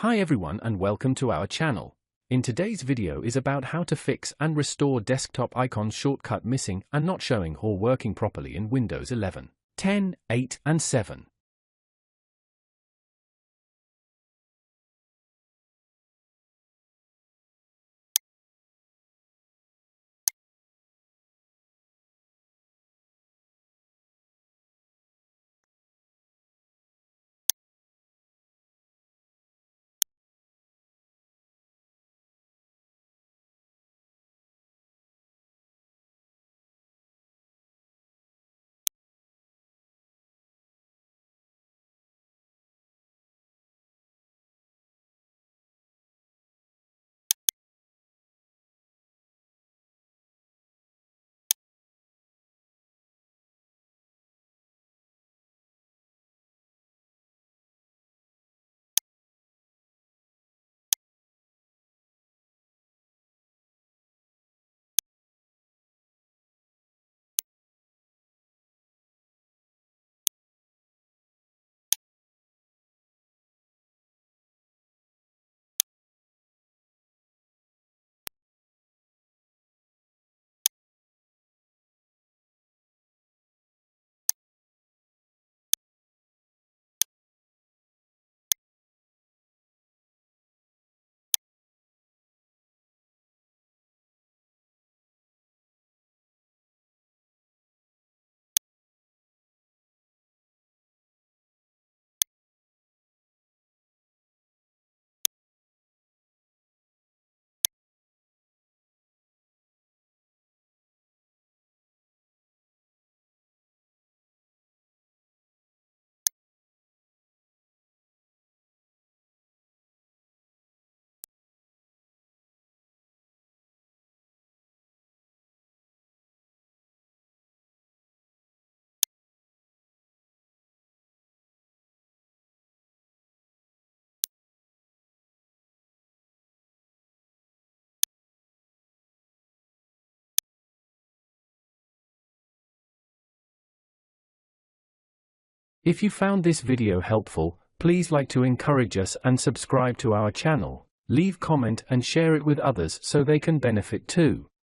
Hi everyone and welcome to our channel. In today's video is about how to fix and restore desktop icon shortcut missing and not showing or working properly in Windows 11, 10, 8 and 7. If you found this video helpful, please like to encourage us and subscribe to our channel. Leave comment and share it with others so they can benefit too.